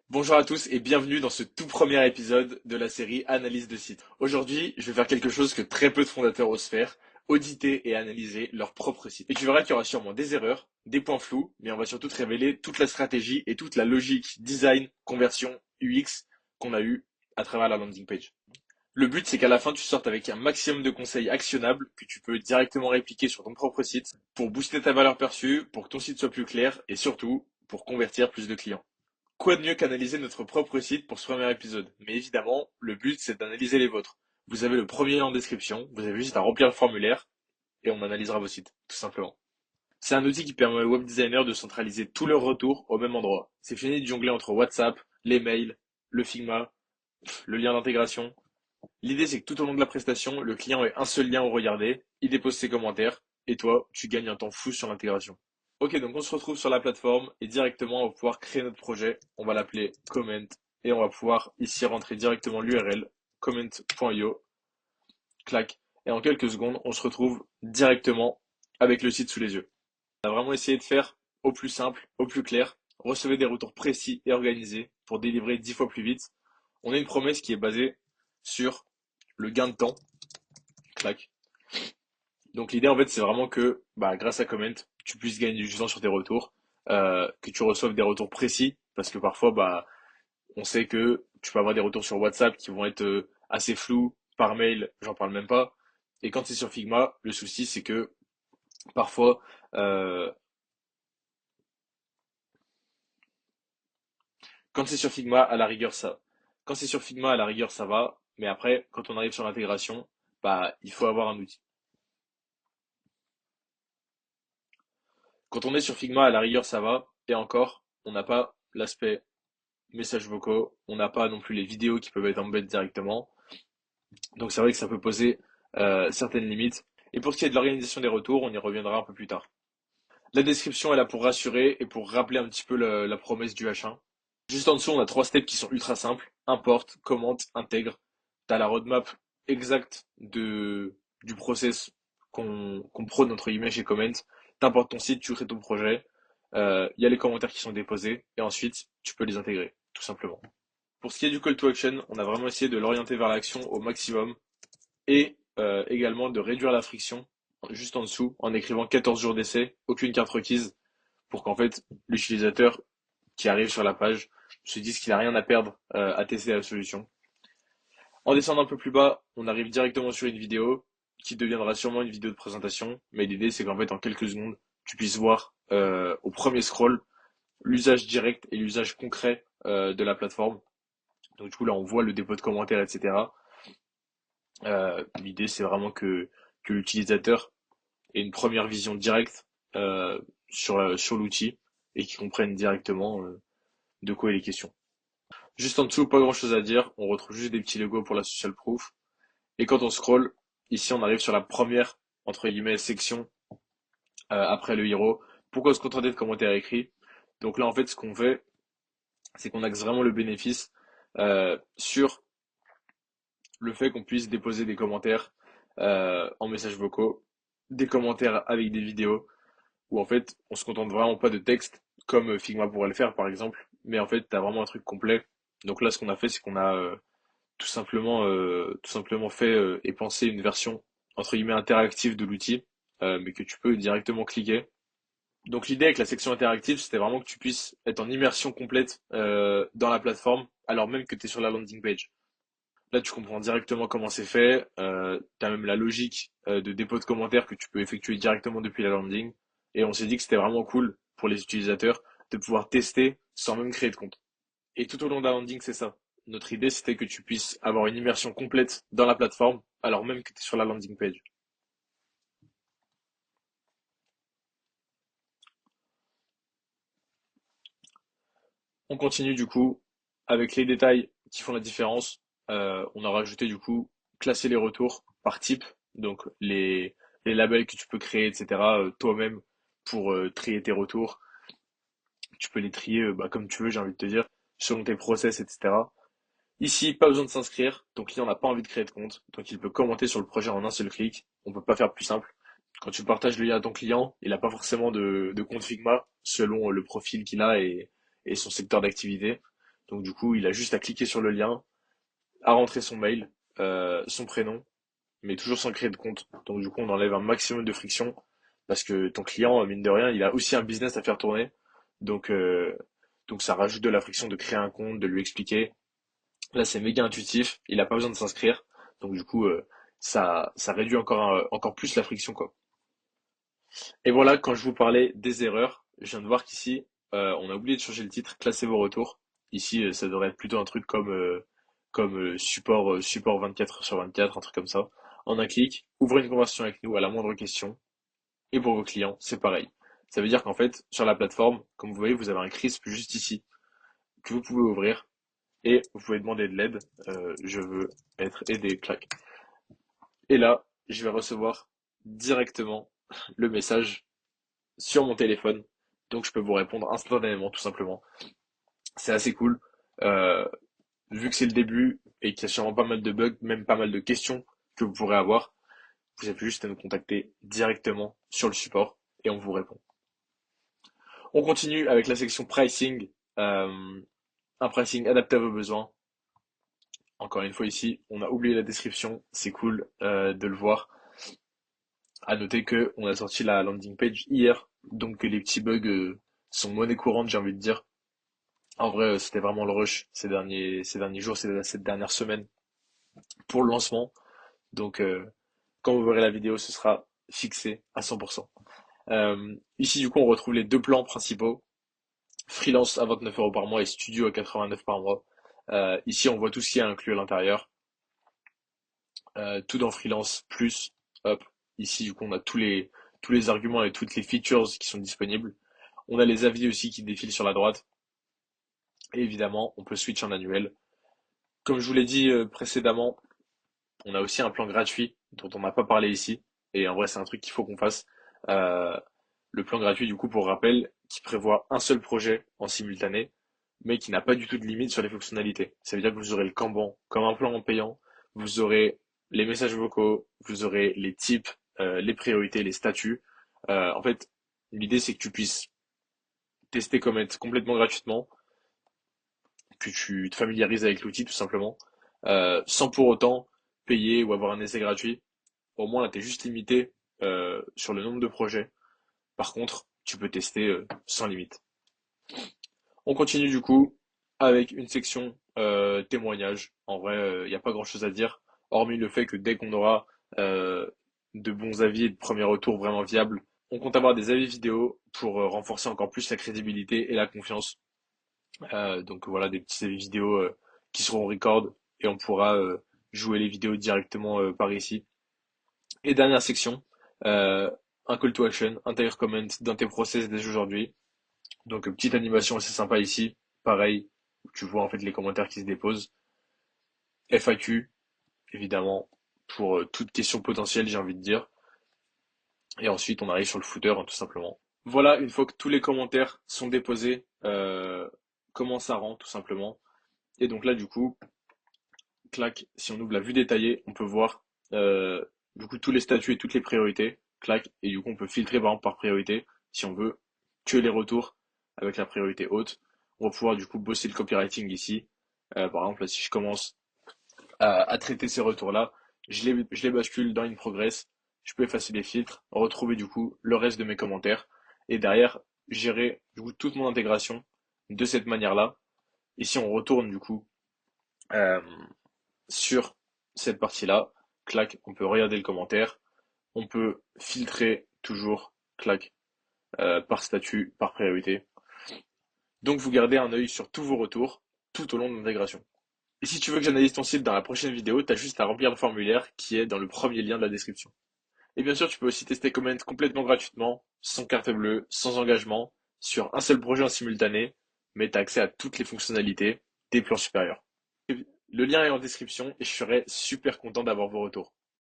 Bonjour à tous et bienvenue dans ce tout premier épisode de la série Analyse de site. Aujourd'hui, je vais faire quelque chose que très peu de fondateurs osent faire, auditer et analyser leur propre site. Et tu verras qu'il y aura sûrement des erreurs, des points flous, mais on va surtout te révéler toute la stratégie et toute la logique design, conversion, UX qu'on a eu à travers la landing page. Le but, c'est qu'à la fin, tu sortes avec un maximum de conseils actionnables que tu peux directement répliquer sur ton propre site pour booster ta valeur perçue, pour que ton site soit plus clair et surtout pour convertir plus de clients. Quoi de mieux qu'analyser notre propre site pour ce premier épisode? Mais évidemment, le but c'est d'analyser les vôtres. Vous avez le premier lien en description, vous avez juste à remplir le formulaire et on analysera vos sites, tout simplement. C'est un outil qui permet aux web designers de centraliser tous leurs retours au même endroit. C'est fini de jongler entre WhatsApp, les mails, le Figma, le lien d'intégration. L'idée c'est que tout au long de la prestation, le client ait un seul lien où regarder, il dépose ses commentaires et toi, tu gagnes un temps fou sur l'intégration. Ok, donc on se retrouve sur la plateforme et directement on va pouvoir créer notre projet. On va l'appeler comment et on va pouvoir ici rentrer directement l'URL comment.io, clac. Et en quelques secondes, on se retrouve directement avec le site sous les yeux. On a vraiment essayé de faire au plus simple, au plus clair, recevez des retours précis et organisés pour délivrer 10 fois plus vite. On a une promesse qui est basée sur le gain de temps, clac. Donc l'idée en fait c'est vraiment que grâce à Comment, tu puisses gagner du temps sur tes retours, que tu reçoives des retours précis, parce que parfois on sait que tu peux avoir des retours sur WhatsApp qui vont être assez flous, par mail, j'en parle même pas. Et quand c'est sur Figma, le souci c'est que parfois euh, quand c'est sur Figma à la rigueur ça. Quand c'est sur Figma à la rigueur ça va, mais après quand on arrive sur l'intégration, il faut avoir un outil. Quand on est sur Figma à la rigueur ça va, et encore, on n'a pas l'aspect messages vocaux, on n'a pas non plus les vidéos qui peuvent être embed directement. Donc c'est vrai que ça peut poser certaines limites. Et pour ce qui est de l'organisation des retours, on y reviendra un peu plus tard. La description est là pour rassurer et pour rappeler un petit peu la promesse du H1. Juste en dessous, on a trois steps qui sont ultra simples. Importe, commente, intègre. Tu as la roadmap exacte du process qu'on prône entre guillemets chez Comment. T'importes ton site, tu crées ton projet. Il y a les commentaires qui sont déposés et ensuite tu peux les intégrer, tout simplement. Pour ce qui est du call to action, on a vraiment essayé de l'orienter vers l'action au maximum et également de réduire la friction juste en dessous en écrivant 14 jours d'essai, aucune carte requise pour qu'en fait l'utilisateur qui arrive sur la page se dise qu'il n'a rien à perdre à tester la solution. En descendant un peu plus bas, on arrive directement sur une vidéo qui deviendra sûrement une vidéo de présentation, mais l'idée c'est qu'en fait en quelques secondes, tu puisses voir au premier scroll l'usage direct et l'usage concret de la plateforme. Donc du coup là on voit le dépôt de commentaires, etc. L'idée c'est vraiment que l'utilisateur ait une première vision directe sur l'outil et qu'il comprenne directement de quoi il est question. Juste en dessous, pas grand chose à dire, on retrouve juste des petits logos pour la social proof. Et quand on scroll, ici on arrive sur la première, entre guillemets, section après le hero. Pourquoi se contenter de commentaires écrits? Donc là en fait ce qu'on fait, c'est qu'on axe vraiment le bénéfice sur le fait qu'on puisse déposer des commentaires en messages vocaux, des commentaires avec des vidéos, où en fait on se contente vraiment pas de texte comme Figma pourrait le faire par exemple, mais en fait tu as vraiment un truc complet. Donc là ce qu'on a fait c'est qu'on a tout simplement fait et pensé une version entre guillemets interactive de l'outil, mais que tu peux directement cliquer. Donc l'idée avec la section interactive, c'était vraiment que tu puisses être en immersion complète dans la plateforme, alors même que tu es sur la landing page. Là, tu comprends directement comment c'est fait. Tu as même la logique de dépôt de commentaires que tu peux effectuer directement depuis la landing. Et on s'est dit que c'était vraiment cool pour les utilisateurs de pouvoir tester sans même créer de compte. Et tout au long de la landing, c'est ça. Notre idée, c'était que tu puisses avoir une immersion complète dans la plateforme, alors même que tu es sur la landing page. On continue du coup avec les détails qui font la différence. On a rajouté du coup classer les retours par type, donc les labels que tu peux créer, etc. Toi-même pour trier tes retours. Tu peux les trier comme tu veux, j'ai envie de te dire, selon tes process, etc. Ici, pas besoin de s'inscrire, ton client n'a pas envie de créer de compte, donc il peut commenter sur le projet en un seul clic. On peut pas faire plus simple. Quand tu partages le lien à ton client, il n'a pas forcément de compte Figma selon le profil qu'il a et son secteur d'activité. Donc du coup, il a juste à cliquer sur le lien, à rentrer son mail, son prénom, mais toujours sans créer de compte. Donc du coup, on enlève un maximum de friction parce que ton client, mine de rien, il a aussi un business à faire tourner. Donc, euh, donc ça rajoute de la friction de créer un compte, de lui expliquer. Là, c'est méga intuitif, il n'a pas besoin de s'inscrire. Donc du coup, ça réduit encore plus la friction, quoi. Et voilà, quand je vous parlais des erreurs, je viens de voir qu'ici, on a oublié de changer le titre, classer vos retours. Ici, ça devrait être plutôt un truc comme support 24/24, un truc comme ça. En un clic, ouvrez une conversation avec nous à la moindre question. Et pour vos clients, c'est pareil. Ça veut dire qu'en fait, sur la plateforme, comme vous voyez, vous avez un crisp juste ici que vous pouvez ouvrir et vous pouvez demander de l'aide. Je veux être aidé, clac. Et là, je vais recevoir directement le message sur mon téléphone. Donc je peux vous répondre instantanément, tout simplement. C'est assez cool. Euh, Vu que c'est le début et qu'il y a sûrement pas mal de bugs, même pas mal de questions que vous pourrez avoir, vous avez juste à nous contacter directement sur le support et on vous répond. On continue avec la section pricing. Un pricing adapté à vos besoins. Encore une fois ici, on a oublié la description. C'est cool de le voir. À noter que on a sorti la landing page hier, donc les petits bugs sont monnaie courante, j'ai envie de dire. En vrai, c'était vraiment le rush ces derniers jours, cette dernière semaine pour le lancement. Donc, quand vous verrez la vidéo, ce sera fixé à 100%. Ici, du coup, on retrouve les deux plans principaux. Freelance à 29 € par mois et studio à 89 par mois. Ici, on voit tout ce qui est inclus à l'intérieur. Tout dans freelance plus, hop. Ici, du coup, on a tous les arguments et toutes les features qui sont disponibles. On a les avis aussi qui défilent sur la droite. Et évidemment, on peut switch en annuel. Comme je vous l'ai dit précédemment, on a aussi un plan gratuit dont on n'a pas parlé ici. Et en vrai, c'est un truc qu'il faut qu'on fasse. Euh, le plan gratuit, du coup, pour rappel, qui prévoit un seul projet en simultané, mais qui n'a pas du tout de limite sur les fonctionnalités. Ça veut dire que vous aurez le Kanban comme un plan en payant, vous aurez les messages vocaux, vous aurez les types, les priorités, les statuts. En fait, l'idée, c'est que tu puisses tester Comet complètement gratuitement, que tu te familiarises avec l'outil tout simplement, sans pour autant payer ou avoir un essai gratuit. Au moins là, tu es juste limité sur le nombre de projets. Par contre, tu peux tester sans limite. On continue du coup avec une section témoignages. En vrai, il n'y a pas grand-chose à dire, hormis le fait que dès qu'on aura euh, de bons avis et de premiers retours vraiment viables, on compte avoir des avis vidéo pour renforcer encore plus la crédibilité et la confiance. Donc voilà, des petits avis vidéo qui seront record et on pourra jouer les vidéos directement par ici. Et dernière section, euh, un call to action, intègre comment dans tes process dès aujourd'hui. Donc petite animation assez sympa ici. Pareil, tu vois en fait les commentaires qui se déposent. FAQ, évidemment, pour toute question potentielle, j'ai envie de dire. Et ensuite, on arrive sur le footer, hein, tout simplement. Voilà, une fois que tous les commentaires sont déposés, comment ça rend, tout simplement. Et donc là, du coup, clac, si on ouvre la vue détaillée, on peut voir euh, du coup tous les statuts et toutes les priorités, clac, et du coup on peut filtrer par exemple par priorité si on veut tuer les retours avec la priorité haute. On va pouvoir du coup bosser le copywriting ici. Par exemple, là, si je commence à traiter ces retours-là, je les bascule dans In Progress, je peux effacer les filtres, retrouver du coup le reste de mes commentaires et derrière gérer du coup toute mon intégration de cette manière-là. Et si on retourne du coup euh, sur cette partie-là, clac, on peut regarder le commentaire, on peut filtrer toujours, clac, par statut, par priorité. Donc vous gardez un œil sur tous vos retours tout au long de l'intégration. Et si tu veux que j'analyse ton site dans la prochaine vidéo, t'as juste à remplir le formulaire qui est dans le premier lien de la description. Et bien sûr, tu peux aussi tester Comment complètement gratuitement, sans carte bleue, sans engagement, sur un seul projet en simultané, mais tu as accès à toutes les fonctionnalités des plans supérieurs. Le lien est en description et je serai super content d'avoir vos retours.